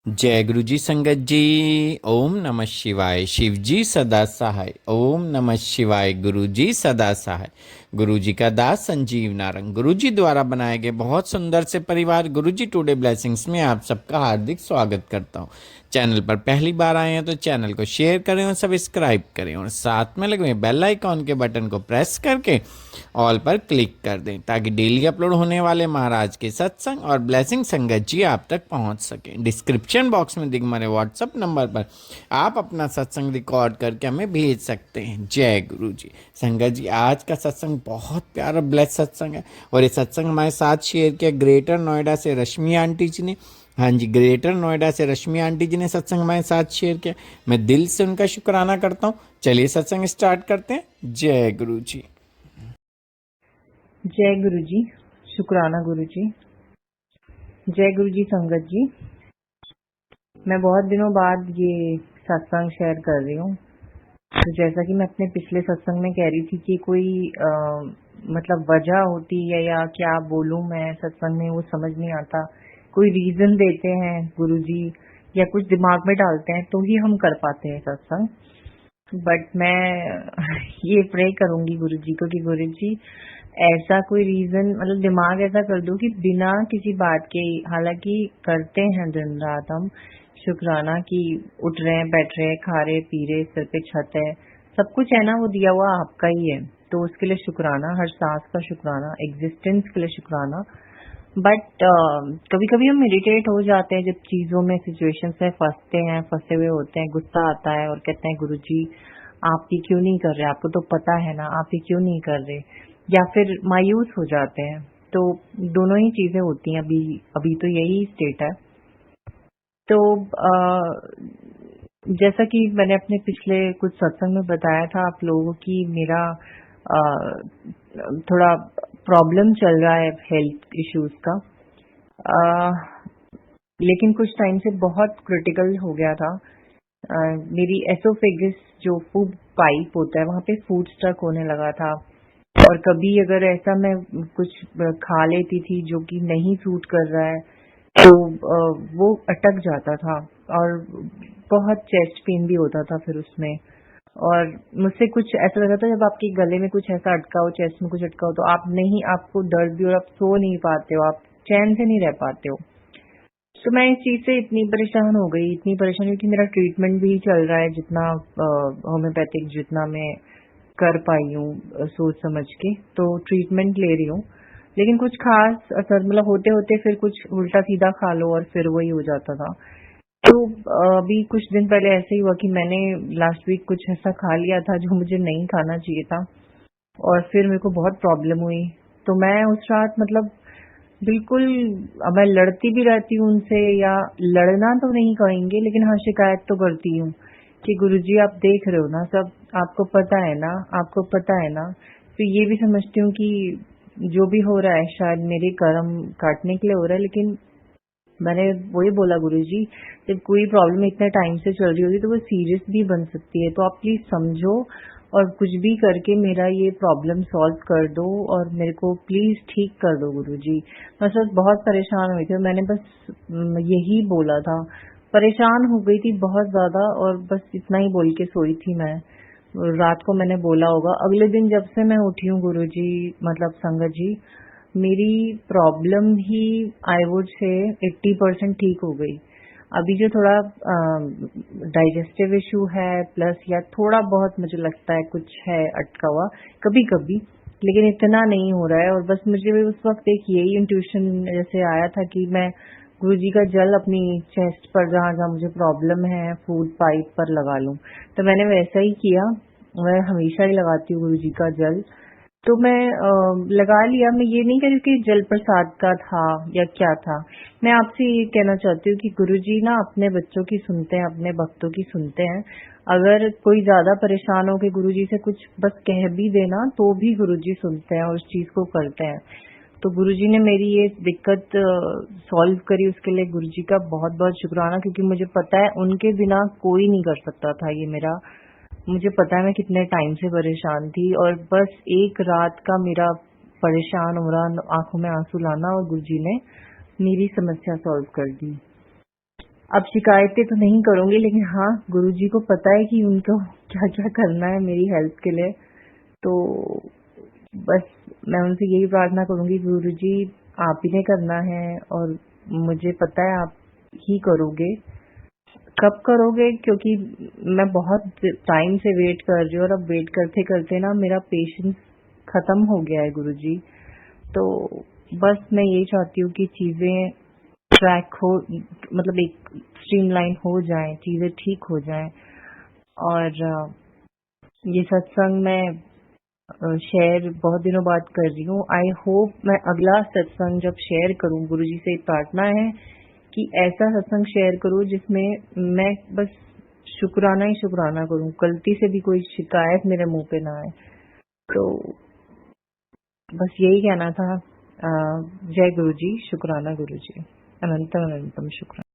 जय गुरु जी संगत जी। ओम नमः शिवाय। शिव जी सदा सहाय। ओम नमः शिवाय। गुरु जी सदा सहाय। गुरु जी का दास संजीव नारंग। गुरु जी द्वारा बनाए गए बहुत सुंदर से परिवार गुरु जी टुडे ब्लेसिंग्स में आप सबका हार्दिक स्वागत करता हूँ। चैनल पर पहली बार आए हैं तो चैनल को शेयर करें और सब्सक्राइब करें और साथ में लगे हुए बेल आइकॉन के बटन को प्रेस करके ऑल पर क्लिक कर दें ताकि डेली अपलोड होने वाले महाराज के सत्संग और ब्लेसिंग संगत जी आप तक पहुंच सकें। डिस्क्रिप्शन बॉक्स में दिख हमारे व्हाट्सएप नंबर पर आप अपना सत्संग रिकॉर्ड करके हमें भेज सकते हैं। जय गुरु जी संगत जी। आज का सत्संग बहुत प्यारा ब्लेस सत्संग है और ये सत्संग हमारे साथ शेयर किया ग्रेटर नोएडा से रश्मि आंटी जी ने। हाँ जी, ग्रेटर नोएडा से रश्मि आंटी जी ने सत्संग हमारे साथ शेयर किया। मैं दिल से उनका शुक्राना करता हूँ। चलिए सत्संग स्टार्ट करते हैं। जय गुरु जी। जय गुरु जी। शुक्राना गुरु जी। जय गुरु जी संगत जी। मैं बहुत दिनों बाद ये सत्संग शेयर कर रही हूँ। तो जैसा कि मैं अपने पिछले सत्संग में कह रही थी कि कोई मतलब वजह होती है या क्या बोलूँ मैं सत्संग में वो समझ नहीं आता। कोई रीजन देते हैं गुरु जी या कुछ दिमाग में डालते हैं तो ही हम कर पाते हैं सत्संग। बट मैं ये प्रे करूंगी गुरु जी को कि गुरु जी ऐसा कोई रीजन मतलब दिमाग ऐसा कर दो कि बिना किसी बात के, हालांकि करते हैं दिन रात हम शुक्राना कि उठ रहे हैं, बैठ रहे हैं, खा रहे, पी रहे, सिर पे छत है, सब कुछ है ना, वो दिया हुआ आपका ही है। तो उसके लिए शुक्राना, हर सांस का शुक्राना, एग्जिस्टेंस के लिए शुक्राना। बट कभी कभी हम इरिटेट हो जाते हैं जब चीजों में, सिचुएशन में फंसते हैं, फंसे हुए होते हैं, गुस्सा आता है और कहते हैं गुरुजी आप ये क्यों नहीं कर रहे, आपको तो पता है ना, आप ये क्यों नहीं कर रहे, या फिर मायूस हो जाते हैं। तो दोनों ही चीजें होती हैं। अभी अभी तो यही स्टेट है। तो जैसा कि मैंने अपने पिछले कुछ सत्संग में बताया था आप लोगों की, मेरा अ, थोड़ा प्रॉब्लम चल रहा है हेल्थ इश्यूज का। अ, लेकिन कुछ टाइम से बहुत क्रिटिकल हो गया था। मेरी एसोफेगस जो फूड पाइप होता है वहाँ पे फूड स्टक होने लगा था। और कभी अगर ऐसा मैं कुछ खा लेती थी जो कि नहीं सूट कर रहा है तो वो अटक जाता था और बहुत चेस्ट पेन भी होता था फिर उसमें। और मुझसे कुछ ऐसा लगा था जब आपके गले में कुछ ऐसा अटका हो, चेस्ट में कुछ अटका हो, तो आप नहीं, आपको दर्द भी और आप सो नहीं पाते हो, आप चैन से नहीं रह पाते हो। तो मैं इस चीज से इतनी परेशान हो गई, इतनी परेशान हुई कि मेरा ट्रीटमेंट भी चल रहा है, जितना होम्योपैथिक जितना मैं कर पाई हूँ सोच समझ के, तो ट्रीटमेंट ले रही हूँ। लेकिन कुछ खास असर मतलब होते होते फिर कुछ उल्टा सीधा खा लो और फिर वही हो जाता था। तो अभी कुछ दिन पहले ऐसे ही हुआ कि मैंने लास्ट वीक कुछ ऐसा खा लिया था जो मुझे नहीं खाना चाहिए था और फिर मेरे को बहुत प्रॉब्लम हुई। तो मैं उस रात मतलब बिल्कुल, मैं लड़ती भी रहती हूँ उनसे, या लड़ना तो नहीं कहेंगे लेकिन हाँ शिकायत तो करती हूँ कि गुरुजी आप देख रहे हो ना सब, आपको पता है ना, आपको पता है ना। तो ये भी समझती हूँ कि जो भी हो रहा है शायद मेरे कर्म काटने के लिए हो रहा है। लेकिन मैंने वही बोला गुरुजी, जब कोई प्रॉब्लम इतने टाइम से चल रही होगी तो वो सीरियस भी बन सकती है, तो आप प्लीज समझो और कुछ भी करके मेरा ये प्रॉब्लम सॉल्व कर दो और मेरे को प्लीज ठीक कर दो गुरुजी। मैं सच बहुत परेशान हुई थी और मैंने बस यही बोला था। परेशान हो गई थी बहुत ज्यादा और बस इतना ही बोल के सोई थी मैं। रात को मैंने बोला होगा, अगले दिन जब से मैं उठी हूँ गुरुजी, मतलब संगत जी, मेरी problem he I would say 80% ठीक हो गई। अभी जो थोड़ा डाइजेस्टिव इशू है प्लस या थोड़ा बहुत मुझे लगता है कुछ है अटका हुआ कभी कभी, लेकिन इतना नहीं हो रहा है। और बस मुझे भी उस वक्त एक यही इंट्यूशन जैसे आया था कि मैं गुरुजी का जल अपनी चेस्ट पर जहाँ जहाँ मुझे प्रॉब्लम है फूड पाइप पर लगा लूं। तो मैंने वैसा ही किया। मैं हमेशा ही लगाती हूँ गुरुजी का जल। तो मैं लगा लिया। मैं ये नहीं कह रही कि जल प्रसाद का था या क्या था। मैं आपसे ये कहना चाहती हूँ कि गुरुजी ना अपने बच्चों की सुनते हैं, अपने भक्तों की सुनते हैं। अगर कोई ज्यादा परेशान हो के गुरुजी से कुछ बस कह भी देना तो भी गुरुजी सुनते हैं और उस चीज को करते हैं। तो गुरुजी ने मेरी ये दिक्कत सॉल्व करी, उसके लिए गुरुजी का बहुत बहुत शुक्राना, क्योंकि मुझे पता है उनके बिना कोई नहीं कर सकता था ये मेरा। मुझे पता है मैं कितने टाइम से परेशान थी और बस एक रात का मेरा परेशान हो रहा, आंखों में आंसू लाना, और गुरुजी ने मेरी समस्या सॉल्व कर दी। अब शिकायतें तो नहीं करूंगी, लेकिन हाँ गुरुजी को पता है कि उनको क्या क्या करना है मेरी हेल्प के लिए। तो बस मैं उनसे यही प्रार्थना करूंगी, गुरुजी आप ही ने करना है और मुझे पता है आप ही करोगे। कब करोगे, क्योंकि मैं बहुत टाइम से वेट कर रही हूँ और अब वेट करते करते ना मेरा पेशेंस खत्म हो गया है गुरुजी। तो बस मैं यही चाहती हूँ कि चीजें ट्रैक हो, मतलब एक स्ट्रीमलाइन हो जाए, चीजें ठीक हो जाए। और ये सत्संग मैं शेयर बहुत दिनों बाद कर रही हूँ। आई होप मैं अगला सत्संग जब शेयर करूँ, गुरुजी से प्रार्थना है कि ऐसा सत्संग शेयर करूँ जिसमें मैं बस शुक्राना ही शुक्राना करूँ, गलती से भी कोई शिकायत मेरे मुंह पे ना आए। तो बस यही कहना था। जय गुरुजी, शुक्राना गुरुजी, अनंतम अनंतम शुक्राना।